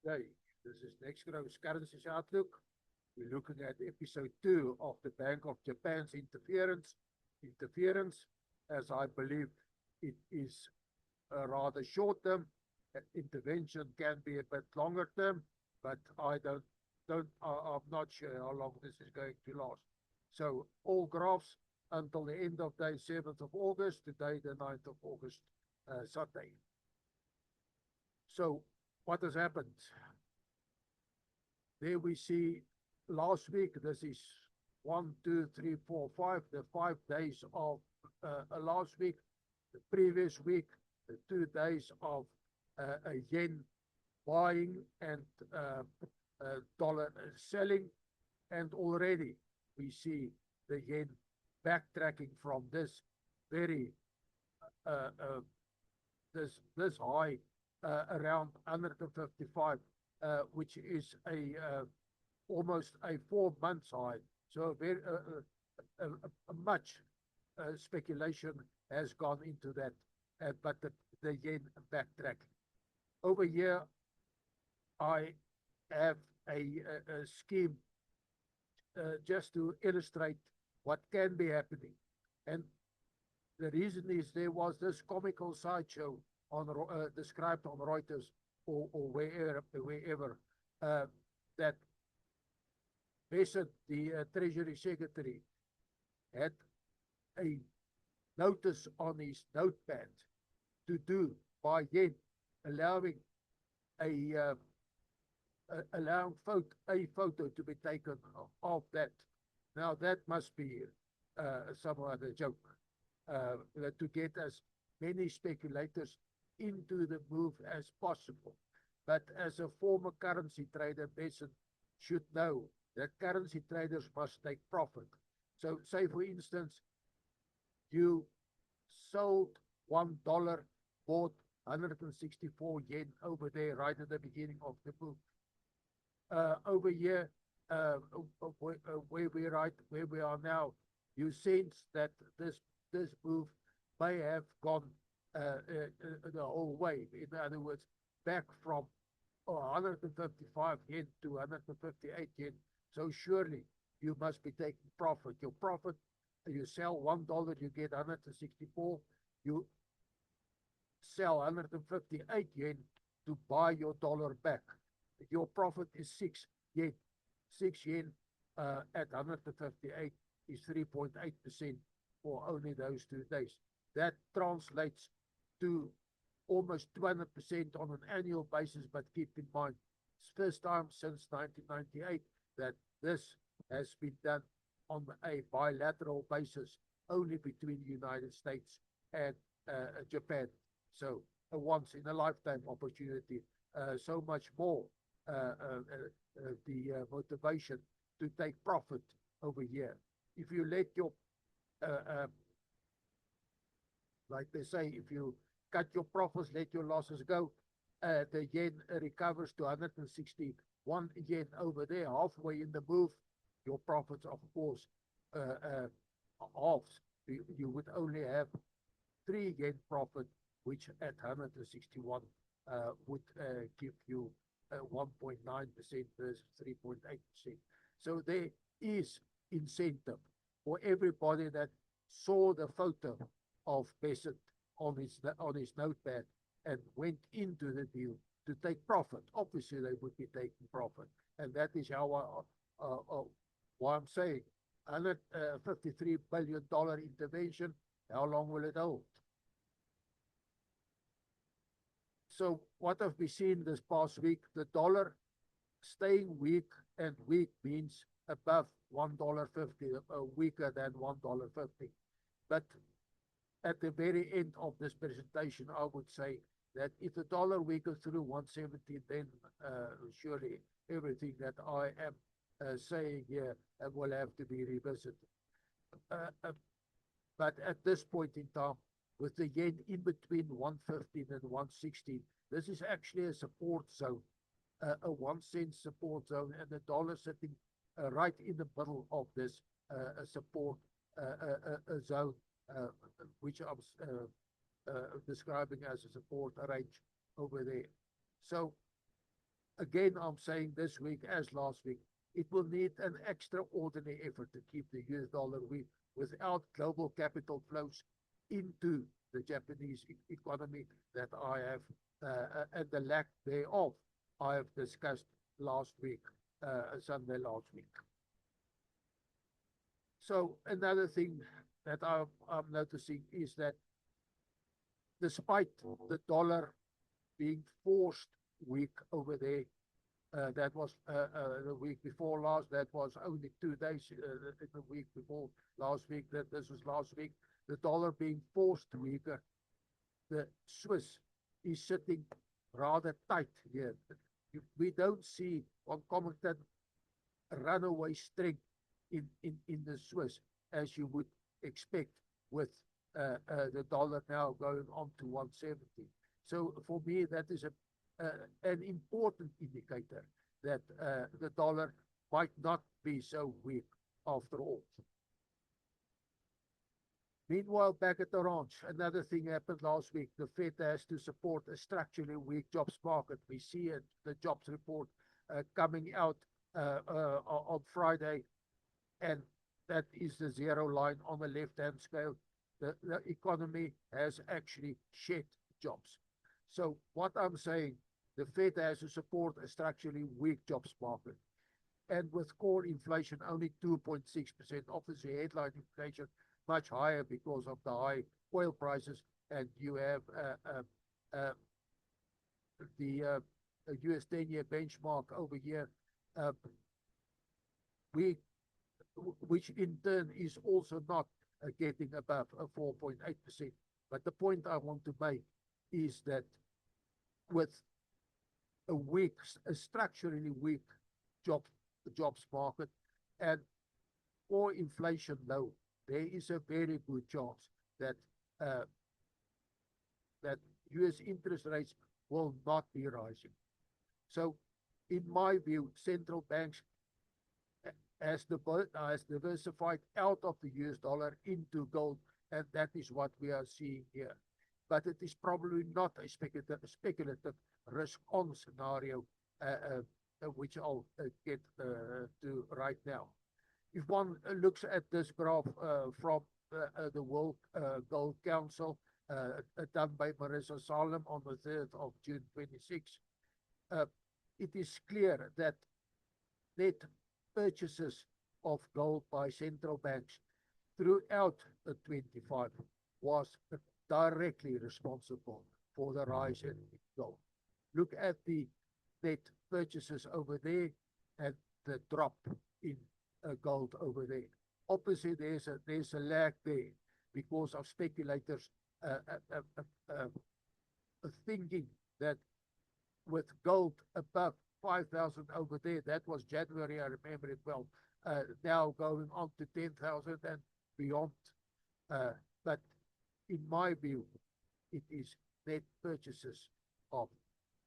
Day. This is Next Growth Currencies Outlook. We're looking at episode 2 of the Bank of Japan's interference, as I believe it is a rather short term. Intervention can be a bit longer term, but I'm not sure how long this is going to last. So all graphs until the end of day 7th of August, today the 9th of August, Sunday. So what has happened? There we see last week, this is 1, 2, 3, 4, 5, the 5 days of last week, the previous week, the 2 days of a yen buying and dollar selling, and already we see the yen backtracking from this very this high around 155, which is almost a 4 months high. So very much speculation has gone into that, but the yen backtracking. Over here, I have a scheme just to illustrate what can be happening. And the reason is there was this comical sideshow on described on Reuters or wherever that Bessent, the Treasury Secretary, had a notice on his notepad to do by yen, allowing a photo to be taken of that. Now that must be some other joke to get as many speculators into the move as possible. But as a former currency trader, Bessent should know that currency traders must take profit. So say, for instance, you sold $1, bought 164 yen over there right at the beginning of the move. Over here, where we are now, you sense that this move may have gone the whole way. In other words, back from 155 yen to 158 yen. So surely you must be taking profit. Your profit, you sell $1, you get 164. You sell 158 yen to buy your dollar back. Your profit is 6 yen. 6 yen at 158 is 3.8% for only those 2 days. That translates to almost 200% on an annual basis, but keep in mind, it's first time since 1998 that this has been done on a bilateral basis only between the United States and Japan. So a once in a lifetime opportunity, so much more the motivation to take profit over here. If you let your, like they say, if you cut your profits, let your losses go, the yen recovers to 161 yen over there, halfway in the move. Your profits, of course, halves. You would only have 3 yen profit, which at 161 would give you 1.9% versus 3.8%. So there is incentive for everybody that saw the photo of Bessent on his notepad and went into the deal to take profit. Obviously, they would be taking profit, and that is how why I'm saying $153 billion intervention. How long will it hold? So what have we seen this past week? The dollar staying weak, and weak means above $1.50, weaker than $1.50. But at the very end of this presentation, I would say that if the dollar weakens through 170, then surely everything that I am saying here will have to be revisited. But at this point in time, with the yen in between 115 and 116, this is actually a support zone, a 1 cent support zone, and the dollar sitting right in the middle of this support zone, which I'm describing as a support range over there. So again, I'm saying this week as last week, it will need an extraordinary effort to keep the US dollar weak without global capital flows into the Japanese economy that I have, and the lack thereof, I have discussed last week, Sunday last week. So another thing that I'm noticing is that despite the dollar being forced weak over there, that was the week before last. That was only 2 days in the week before last week. That this was last week. The dollar being forced weaker. The Swiss is sitting rather tight here. We don't see concomitant runaway strength in the Swiss as you would expect with the dollar now going on to 170. So for me, that is an important indicator that the dollar might not be so weak after all. Meanwhile, back at the ranch, another thing happened last week. The Fed has to support a structurally weak jobs market. We see it, the jobs report coming out on Friday, and that is the zero line on the left-hand scale. The economy has actually shed jobs. So what I'm saying, the Fed has to support a structurally weak jobs market. And with core inflation only 2.6%, obviously headline inflation much higher because of the high oil prices, and you have the US 10-year benchmark over here, which in turn is also not getting above 4.8%. But the point I want to make is that with a structurally weak jobs market and core inflation low, there is a very good chance that that US interest rates will not be rising. So in my view, central banks has diversified out of the US dollar into gold, and that is what we are seeing here. But it is probably not a speculative risk-on scenario, which I'll get to right now. If one looks at this graph from the World Gold Council, done by Marissa Salem on the 3rd of June 26, it is clear that net purchases of gold by central banks throughout 25 was directly responsible for the rise in gold. Look at the net purchases over there and the drop in gold over there. Obviously, there's a lag there because of speculators thinking that with gold above 5,000 over there, that was January, I remember it well, now going on to 10,000 and beyond. But in my view, it is net purchases of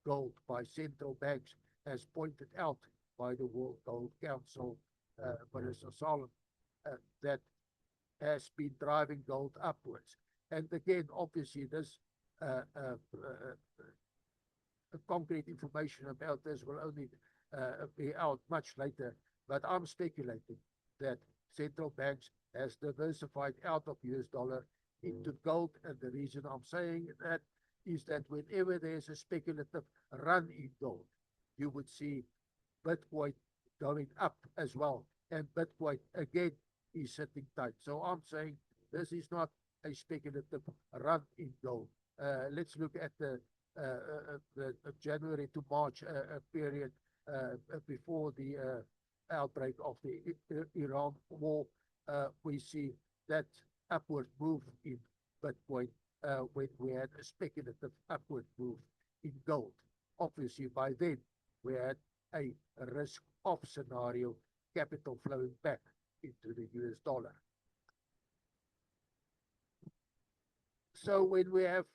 gold by central banks, as pointed out by the World Gold Council, Marissa Salem, that has been driving gold upwards. And again, obviously, this concrete information about this will only be out much later. But I'm speculating that central banks has diversified out of US dollar into gold. And the reason I'm saying that is that whenever there's a speculative run in gold, you would see Bitcoin going up as well. And Bitcoin again is sitting tight. So I'm saying this is not a speculative run in gold. Let's look at the January to March period before the outbreak of the Iran war. We see that upward move in Bitcoin when we had a speculative upward move in gold. Obviously, by then, we had a risk-off scenario, capital flowing back into the US dollar. So when we have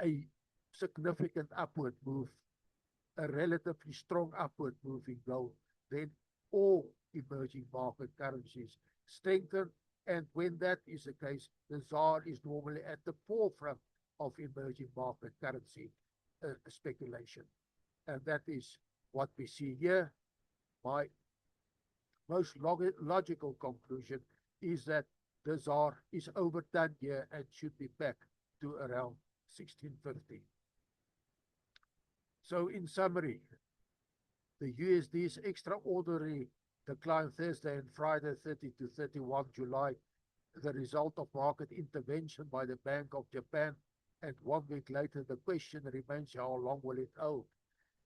a significant upward move, a relatively strong upward move in gold, then all emerging market currencies strengthen. And when that is the case, the ZAR is normally at the forefront of emerging market currency speculation. And that is what we see here. My most logical conclusion is that the ZAR is overdone here and should be back to around 1650. So in summary, the USD's extraordinary decline Thursday and Friday, 30 to 31 July, the result of market intervention by the Bank of Japan, and 1 week later the question remains, how long will it hold?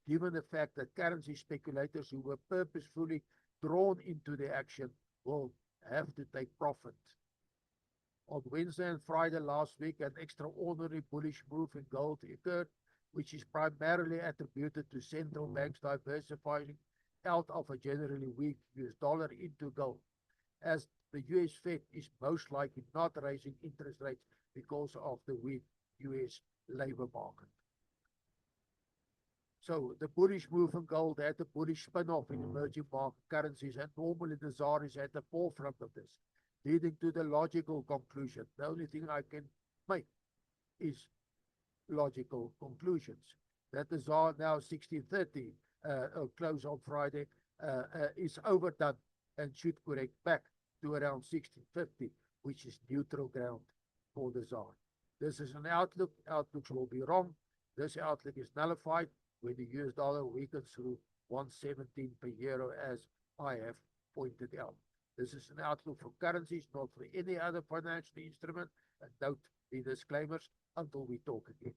Given the fact that currency speculators who were purposefully drawn into the action will have to take profit. On Wednesday and Friday last week, an extraordinary bullish move in gold occurred, which is primarily attributed to central banks diversifying out of a generally weak US dollar into gold, as the US Fed is most likely not raising interest rates because of the weak US labor market. So the bullish move in gold had a bullish spin-off in emerging market currencies, and normally the ZAR is at the forefront of this, leading to the logical conclusion. The only thing I can make is logical conclusions. That the ZAR now 1630, close on Friday, is overdone and should correct back to around 1650, which is neutral ground for the ZAR. This is an outlook. Outlooks will be wrong. This outlook is nullified when the US dollar weakens through 117 per euro, as I have pointed out. This is an outlook for currencies, not for any other financial instrument. And note the disclaimers until we talk again.